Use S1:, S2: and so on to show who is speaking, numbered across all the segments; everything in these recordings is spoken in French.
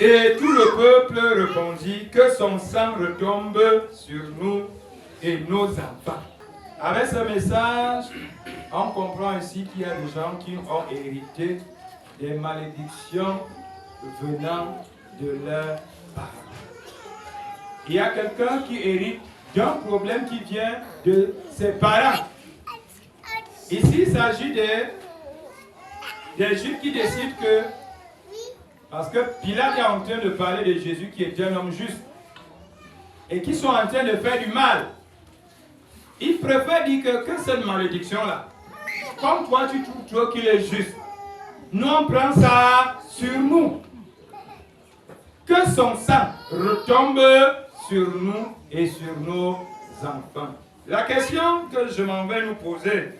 S1: Et tout le peuple répondit que son sang retombe sur nous et nos enfants. Avec ce message, on comprend ici qu'il y a des gens qui ont hérité des malédictions venant de leurs parents. Il y a quelqu'un qui hérite d'un problème qui vient de ses parents. Ici, il s'agit des Juifs qui décident que, parce que Pilate est en train de parler de Jésus qui est un homme juste, et qui sont en train de faire du mal. Il préfère dire que cette malédiction-là, comme toi tu trouves qu'il est juste, nous on prend ça sur nous. Que son sang retombe sur nous et sur nos enfants. La question que je m'en vais nous poser,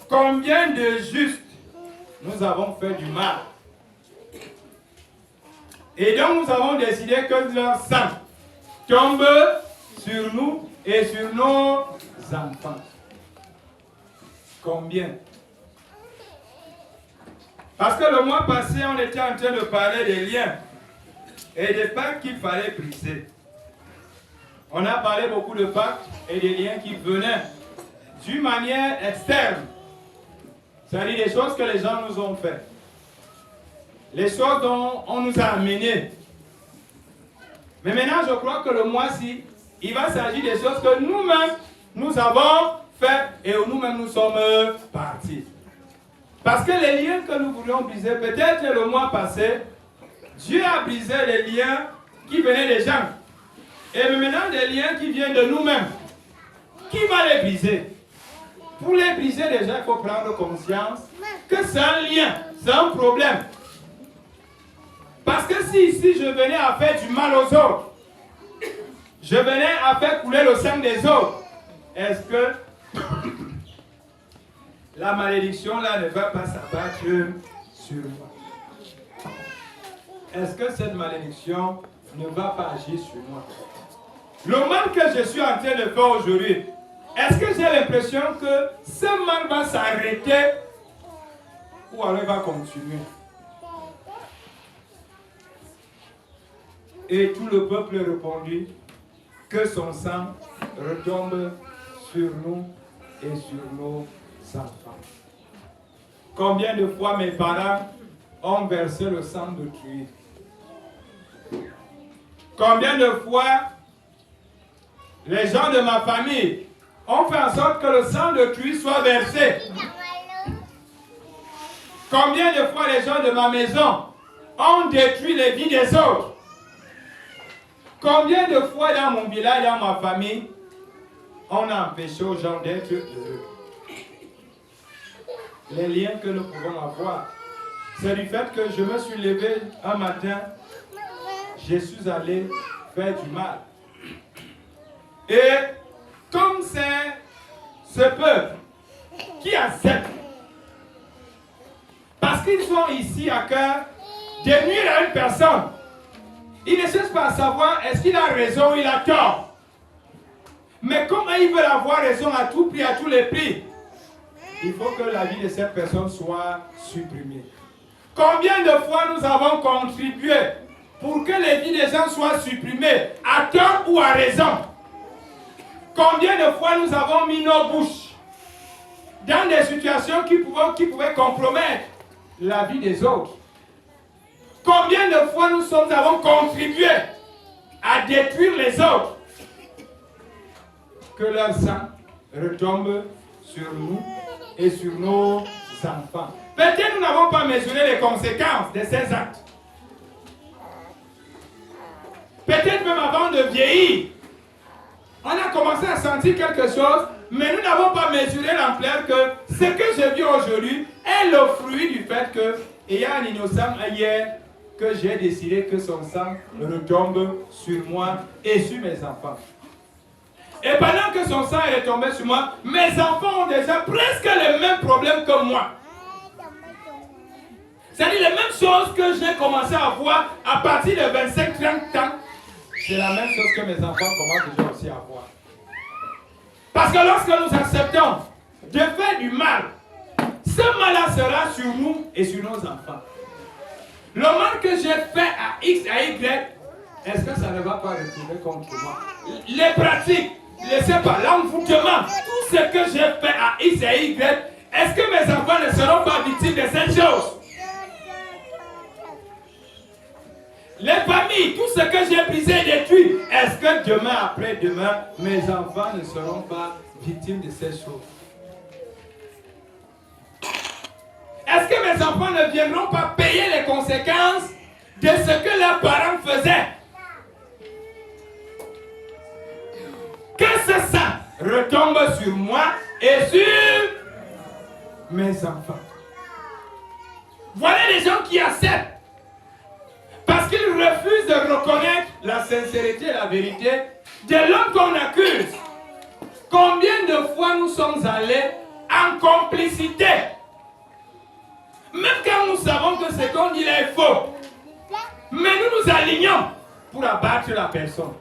S1: combien de justes nous avons fait du mal? Et donc nous avons décidé que leur sang tombe sur nous et sur nos enfants. Combien? Parce que le mois passé, on était en train de parler des liens et des pactes qu'il fallait briser. On a parlé beaucoup de pactes et des liens qui venaient d'une manière externe. C'est-à-dire des choses que les gens nous ont fait. Les choses dont on nous a amenés. Mais maintenant, je crois que le mois-ci, il va s'agir des choses que nous-mêmes, nous avons fait et où nous-mêmes nous sommes partis. Parce que les liens que nous voulions briser, peut-être le mois passé, Dieu a brisé les liens qui venaient des gens. Et maintenant, des liens qui viennent de nous-mêmes. Qui va les briser? Pour les briser, déjà, il faut prendre conscience que c'est un lien, c'est un problème. Parce que si ici je venais à faire du mal aux autres, je venais à faire couler le sang des autres, est-ce que la malédiction là ne va pas s'abattre sur moi? Est-ce que cette malédiction ne va pas agir sur moi? Le mal que je suis en train de faire aujourd'hui, est-ce que j'ai l'impression que ce mal va s'arrêter ou alors il va continuer? Et tout le peuple répondit que son sang retombe sur nous et sur nos enfants. Combien de fois mes parents ont versé le sang d'autrui? Combien de fois les gens de ma famille ont fait en sorte que le sang d'autrui soit versé? Combien de fois les gens de ma maison ont détruit les vies des autres? Combien de fois dans mon village, dans ma famille, on a empêché aux gens d'être heureux? Les liens que nous pouvons avoir, c'est du fait que je me suis levé un matin, je suis allé faire du mal. Et comme c'est ce peuple qui accepte, parce qu'ils sont ici à cœur de nuire à une personne, ils ne cherchent pas à savoir est-ce qu'il a raison ou il a tort. Mais comme ils veulent avoir raison à tout prix, à tous les prix, il faut que la vie de cette personne soit supprimée. Combien de fois nous avons contribué pour que les vies des gens soient supprimées, à tort ou à raison? Combien de fois nous avons mis nos bouches dans des situations qui pouvaient compromettre la vie des autres? Combien de fois nous avons contribué à détruire les autres? Que leur sang retombe sur nous et sur nos enfants. Peut-être nous n'avons pas mesuré les conséquences de ces actes. Peut-être même avant de vieillir, on a commencé à sentir quelque chose, mais nous n'avons pas mesuré l'ampleur que ce que je vis aujourd'hui est le fruit du fait que, ayant un innocent hier, que j'ai décidé que son sang retombe sur moi et sur mes enfants. Et pendant que son sang est retombé sur moi, mes enfants ont déjà presque les mêmes problèmes que moi. C'est-à-dire les mêmes choses que j'ai commencé à voir à partir de 25-30 ans. C'est la même chose que mes enfants commencent déjà aussi à voir. Parce que lorsque nous acceptons de faire du mal, ce mal-là sera sur nous et sur nos enfants. Le mal que j'ai fait à X, à Y, est-ce que ça ne va pas retourner contre moi? Les pratiques, l'envoûtement, tout ce que j'ai fait à X et à Y, est-ce que mes enfants ne seront pas victimes de cette chose? Les familles, tout ce que j'ai brisé et détruit, est-ce que demain, après-demain, mes enfants ne seront pas victimes de ces choses? Est-ce que mes enfants ne viendront pas payer les conséquences de ce que leurs parents faisaient? Que ce sang retombe sur moi et sur mes enfants. Voilà les gens qui acceptent. Parce qu'ils refusent de reconnaître la sincérité et la vérité de l'homme qu'on accuse. Combien de fois nous sommes allés en complicité? Même quand nous savons que ce qu'on dit là est faux. Mais nous nous alignons pour abattre la personne.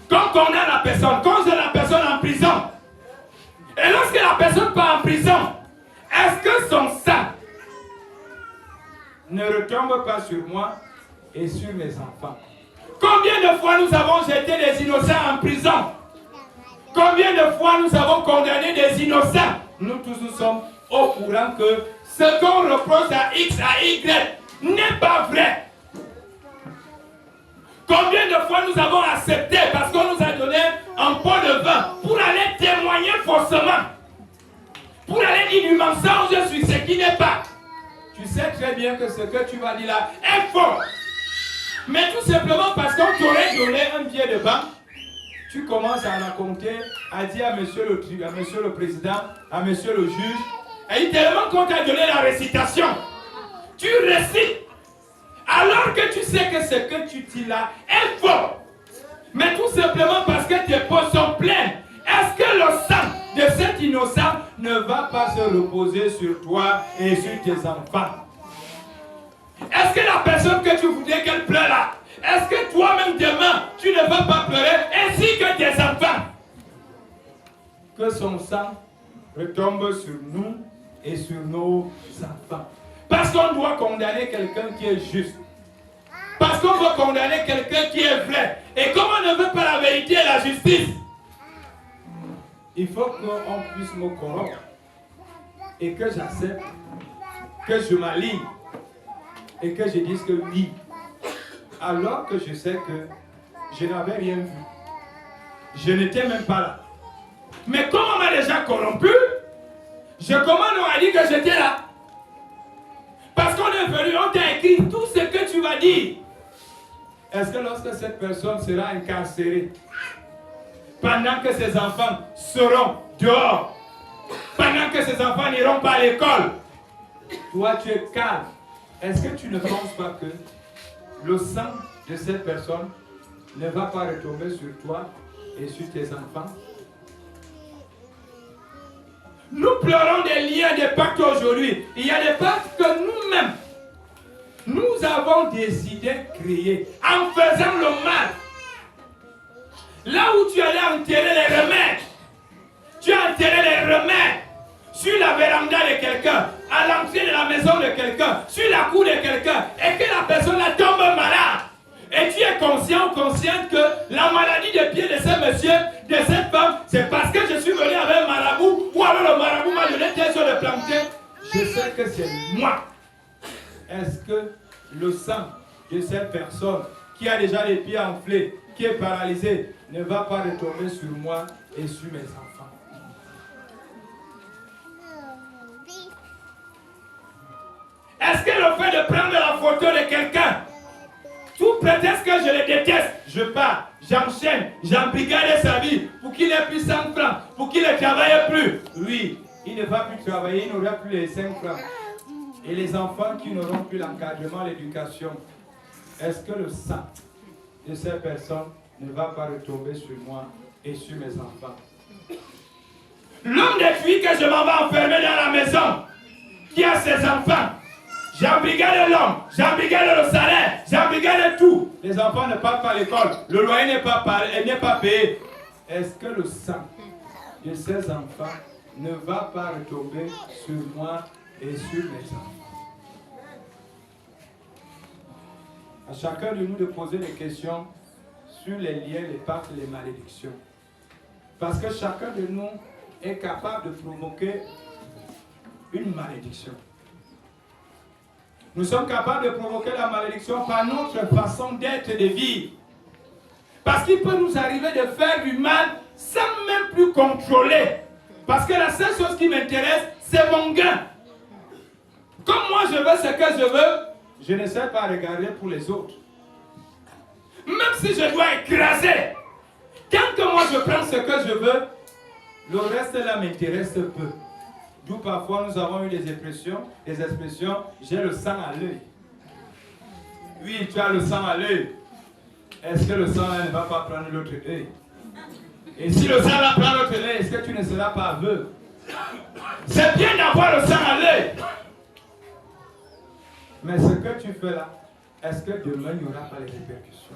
S1: Quand on a la personne, quand j'ai la personne en prison, et lorsque la personne part en prison, est-ce que son sang ne retombe pas sur moi et sur mes enfants? Combien de fois nous avons jeté des innocents en prison? Combien de fois nous avons condamné des innocents? Nous tous nous sommes au courant que ce qu'on reproche à X, à Y n'est pas vrai. Combien de fois nous avons accepté parce qu'on nous a donné un pot de vin pour aller témoigner faussement, pour aller dire du mensonge sur ce qui n'est pas. Tu sais très bien que ce que tu vas dire là est faux. Mais tout simplement parce qu'on t'aurait donné un billet de banque, tu commences à raconter, à dire à monsieur le président, à monsieur le juge, et tellement qu'on t'a donné la récitation, tu récites, alors que tu sais que ce que tu dis là est faux. Mais tout simplement parce que tes poches sont pleines. Est-ce que le sang de cet innocent ne va pas se reposer sur toi et sur tes enfants? Est-ce que la personne que tu voudrais qu'elle pleure là, est-ce que toi-même demain, tu ne vas pas pleurer ainsi que tes enfants? Que son sang retombe sur nous et sur nos enfants. Parce qu'on doit condamner quelqu'un qui est juste. Parce qu'on veut condamner quelqu'un qui est vrai. Et comme on ne veut pas la vérité et la justice, il faut qu'on puisse me corrompre. Et que j'accepte, que je m'aligne. Et que je dise que oui. Alors que je sais que je n'avais rien vu. Je n'étais même pas là. Mais comme on m'a déjà corrompu, comment on m'a dit que j'étais là? Parce qu'on est venu, on t'a écrit tout ce que tu vas dire. Est-ce que lorsque cette personne sera incarcérée, pendant que ses enfants seront dehors, pendant que ses enfants n'iront pas à l'école, toi tu es calme, est-ce que tu ne penses pas que le sang de cette personne ne va pas retomber sur toi et sur tes enfants? Nous pleurons des liens, des pactes aujourd'hui. Il y a des pactes que nous-mêmes, nous avons décidé de créer en faisant le mal. Là où tu allais enterrer les remèdes, tu as enterré les remèdes sur la véranda de quelqu'un, à l'entrée de la maison de quelqu'un, sur la cour de quelqu'un, et que la personne là tombe malade. Et tu es conscient ou consciente que la maladie des pieds de ce monsieur, de cette femme, c'est parce que je suis venu avec un marabout, ou alors le marabout m'a donné tel sur le plantain. Je sais que c'est moi. Est-ce que le sang de cette personne qui a déjà les pieds enflés, qui est paralysée, ne va pas retomber sur moi et sur mes enfants? Est-ce que le fait de prendre la photo de quelqu'un, tout prétexte que je le déteste, je pars, j'enchaîne, j'embrigade sa vie pour qu'il ait plus 100 francs, pour qu'il ne travaille plus? Oui, il ne va plus travailler, il n'aura plus les 5 francs. Et les enfants qui n'auront plus l'encadrement, l'éducation, est-ce que le sang de ces personnes ne va pas retomber sur moi et et sur mes enfants. L'homme des filles que je m'en vais enfermer dans la maison, qui a ses enfants, j'embrigade l'homme, j'embrigade le salaire, j'embrigade tout. Les enfants ne partent pas à l'école, le loyer n'est pas payé. Est-ce que le sang de ces enfants ne va pas retomber sur moi et sur mes enfants? À chacun de nous de poser des questions sur les liens, les pactes et les malédictions. Parce que chacun de nous est capable de provoquer une malédiction. Nous sommes capables de provoquer la malédiction par notre façon d'être et de vivre. Parce qu'il peut nous arriver de faire du mal sans même plus contrôler. Parce que la seule chose qui m'intéresse, c'est mon gain. Comme moi je veux ce que je veux, je ne sais pas regarder pour les autres. Même si je dois écraser, quand que moi je prends ce que je veux, le reste là m'intéresse peu. D'où parfois nous avons eu des expressions, j'ai le sang à l'œil. Oui, tu as le sang à l'œil. Est-ce que le sang là ne va pas prendre l'autre œil? Et si le sang là prend l'autre œil, est-ce que tu ne seras pas aveugle? C'est bien d'avoir le sang à l'œil. Mais ce que tu fais là, est-ce que demain il n'y aura pas les répercussions?